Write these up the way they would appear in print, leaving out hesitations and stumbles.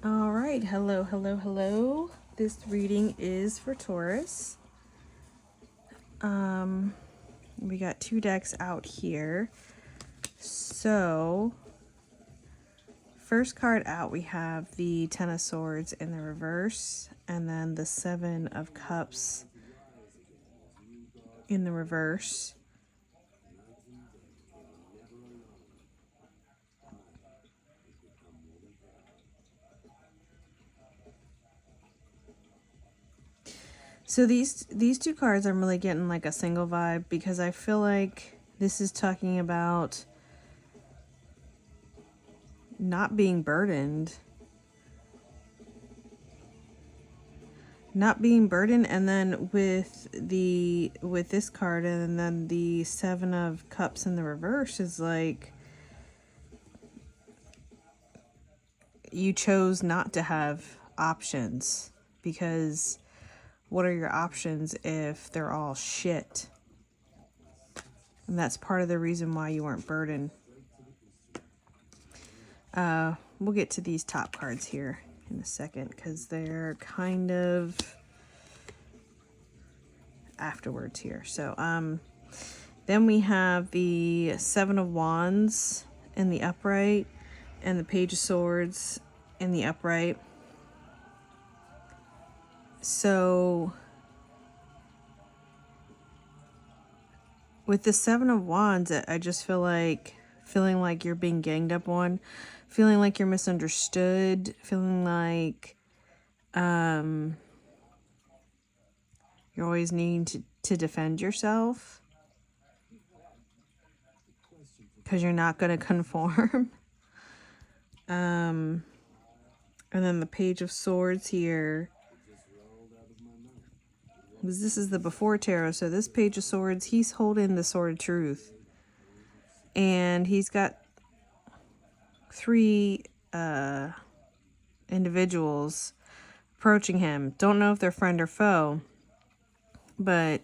All right, hello. This reading is for Taurus. We got two decks out here. So, first card out, we have the Ten of Swords in the reverse, and then the Seven of Cups in the reverse. So these two cards, I'm really getting like a single vibe because I feel like this is talking about not being burdened. And then with this card and then the Seven of Cups in the reverse is like you chose not to have options, because what are your options if they're all shit? And that's part of the reason why you weren't burdened. We'll get to these top cards here in a second because they're kind of afterwards here. So then we have the Seven of Wands in the upright and the Page of Swords in the upright. So with the Seven of Wands, I just feeling like you're being ganged up on, feeling like you're misunderstood, feeling like you're always needing to defend yourself because you're not going to conform. And then the Page of Swords here, because this is the before tarot, so this Page of Swords, he's holding the Sword of Truth. And he's got three individuals approaching him. Don't know if they're friend or foe, but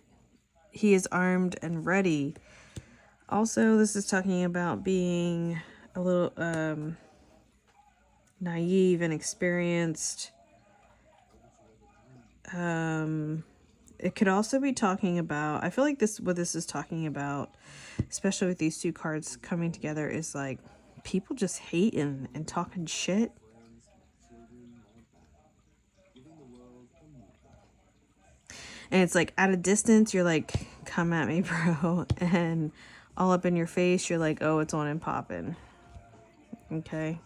he is armed and ready. Also, this is talking about being a little naive and inexperienced. It could also be talking about, I feel like what this is talking about, especially with these two cards coming together, is like people just hating and talking shit. And it's like at a distance, you're like, come at me, bro. And all up in your face, you're like, oh, it's on and popping. Okay.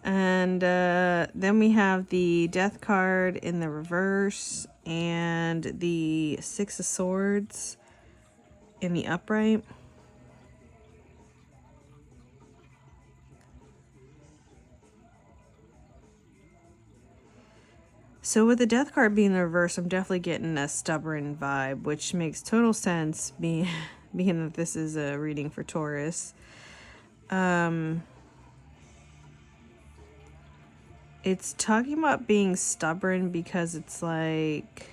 And then we have the Death card in the reverse and the Six of Swords in the upright. So with the Death card being in the reverse, I'm definitely getting a stubborn vibe, which makes total sense being that this is a reading for Taurus. It's talking about being stubborn because it's like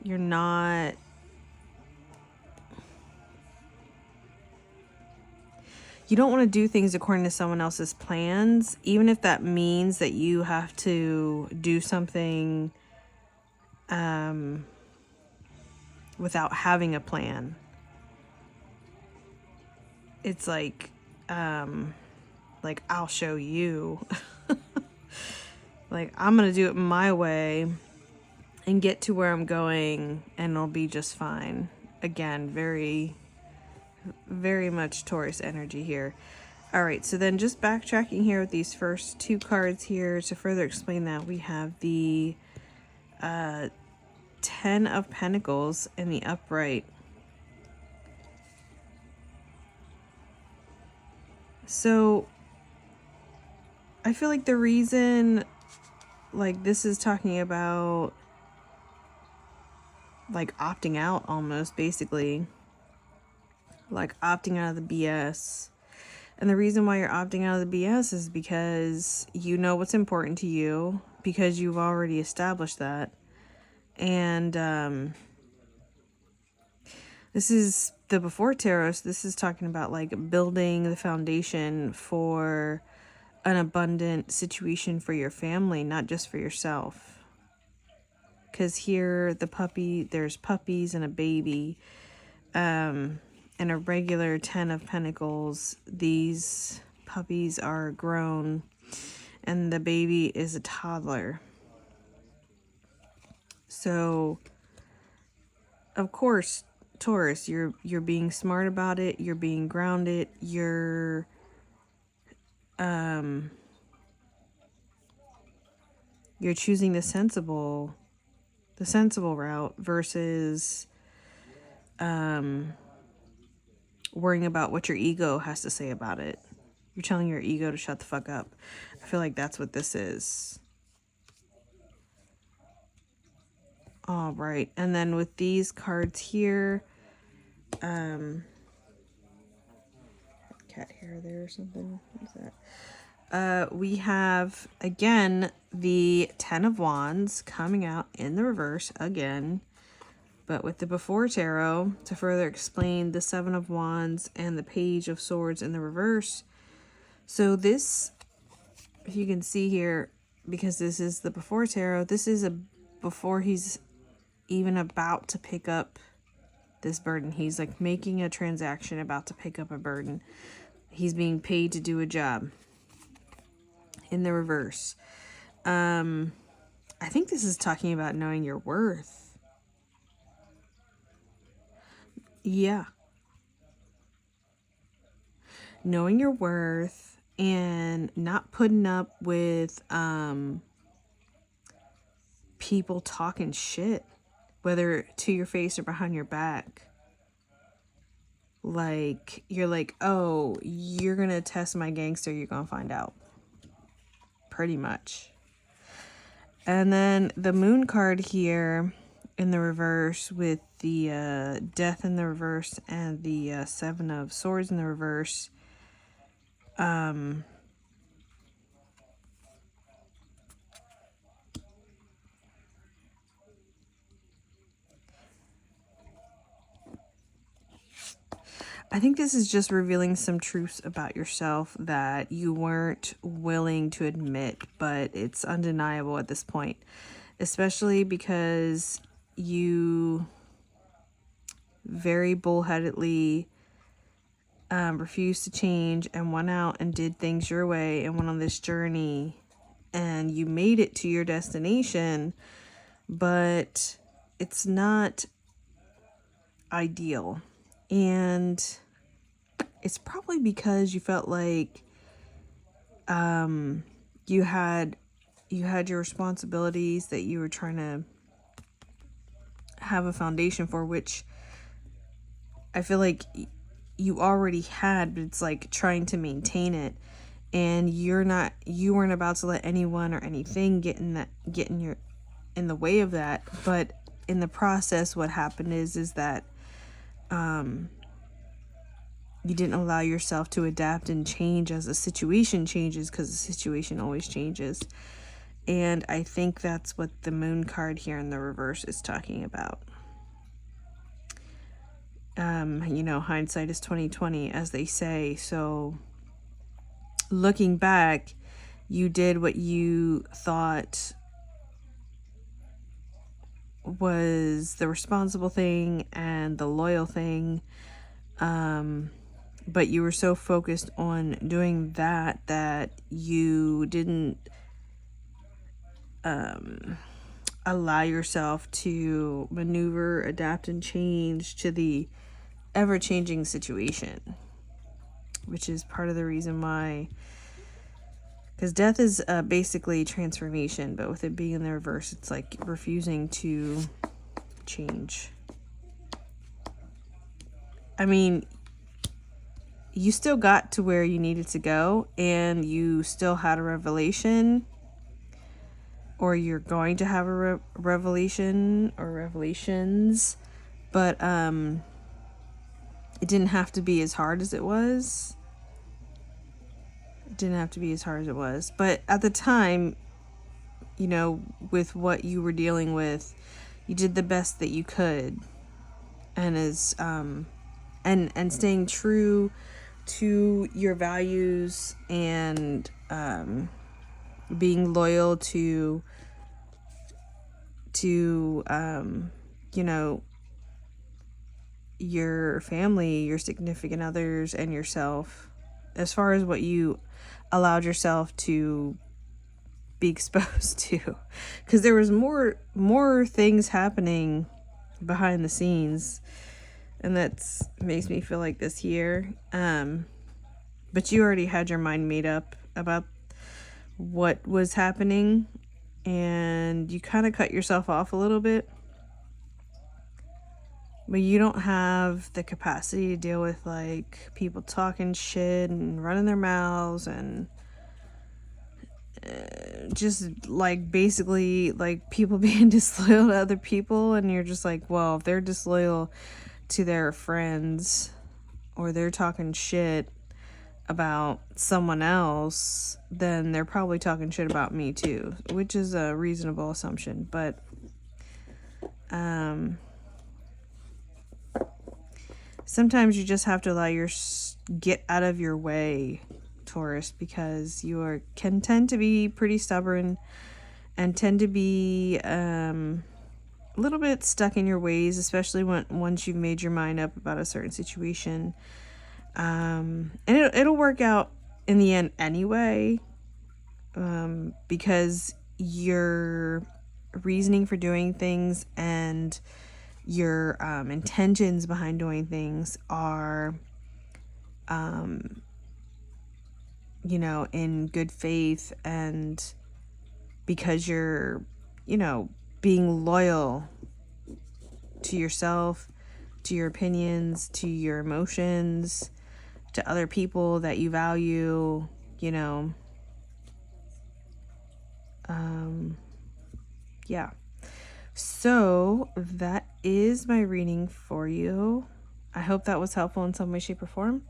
you don't want to do things according to someone else's plans, even if that means that you have to do something without having a plan. It's like I'll show you. Like, I'm gonna do it my way and get to where I'm going and it'll be just fine. Again, very, very much Taurus energy here. All right, so then just backtracking here with these first two cards here to further explain that, we have the Ten of Pentacles in the upright. So I feel like the reason, like, this is talking about like opting out, almost basically, like opting out of the BS. And the reason why you're opting out of the BS is because you know what's important to you, because you've already established that. And this is the before tarot. So this is talking about like building the foundation for an abundant situation for your family, not just for yourself. Because here, there's puppies and a baby, and a regular 10 of Pentacles. These puppies are grown, and the baby is a toddler. So, of course, Taurus, you're being smart about it. You're being grounded. You're choosing the sensible route versus worrying about what your ego has to say about it. You're telling your ego to shut the fuck up. I feel like that's what this is. All right, and then with these cards here, cat hair there or something. What's that? We have again the 10 of Wands coming out in the reverse again, but with the before tarot to further explain the 7 of Wands and the Page of Swords in the reverse. So this, if you can see here, because this is the before tarot, this is before he's even about to pick up this burden. He's like making a transaction, about to pick up a burden. He's being paid to do a job in the reverse. I think this is talking about knowing your worth. Yeah. Knowing your worth and not putting up with people talking shit, whether to your face or behind your back. Like, you're like, oh, you're gonna test my gangster, you're gonna find out. Pretty much. And then the Moon card here in the reverse with the Death in the reverse and the 7 of Swords in the reverse. I think this is just revealing some truths about yourself that you weren't willing to admit, but it's undeniable at this point, especially because you very bullheadedly refused to change and went out and did things your way and went on this journey, and you made it to your destination, but it's not ideal. And it's probably because you felt like you had your responsibilities that you were trying to have a foundation for, which I feel like you already had, but it's like trying to maintain it, and you weren't about to let anyone or anything get in the way of that. But in the process, what happened is that you didn't allow yourself to adapt and change as the situation changes, because the situation always changes. And I think that's what the Moon card here in the reverse is talking about. Hindsight is 20/20, as they say. So looking back, you did what you thought was the responsible thing and the loyal thing. But you were so focused on doing that you didn't allow yourself to maneuver, adapt, and change to the ever-changing situation, which is part of the reason why, because death is basically transformation, but with it being in the reverse, it's like refusing to change. I mean, you still got to where you needed to go, and you still had a revelation, or you're going to have a revelation or revelations, but it didn't have to be as hard as it was. It didn't have to be as hard as it was. But at the time, with what you were dealing with, you did the best that you could. And as and staying true to your values and being loyal to you know, your family, your significant others, and yourself, as far as what you allowed yourself to be exposed to, because there was more things happening behind the scenes, and that's makes me feel like this year. But you already had your mind made up about what was happening, and you kind of cut yourself off a little bit. But you don't have the capacity to deal with like people talking shit and running their mouths and just like basically like people being disloyal to other people, and you're just like, well, if they're disloyal to their friends or they're talking shit about someone else, then they're probably talking shit about me too, which is a reasonable assumption. But sometimes you just have to allow get out of your way, Taurus, because you can tend to be pretty stubborn and tend to be a little bit stuck in your ways, especially once you've made your mind up about a certain situation. And it'll work out in the end anyway, because your reasoning for doing things and your intentions behind doing things are, you know, in good faith, and because you're, you know, being loyal to yourself, to your opinions, to your emotions, to other people that you value, you know. Yeah. So that is my reading for you. I hope that was helpful in some way, shape, or form.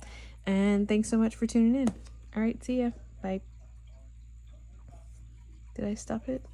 And thanks so much for tuning in. All right, see ya. Bye. Did I stop it?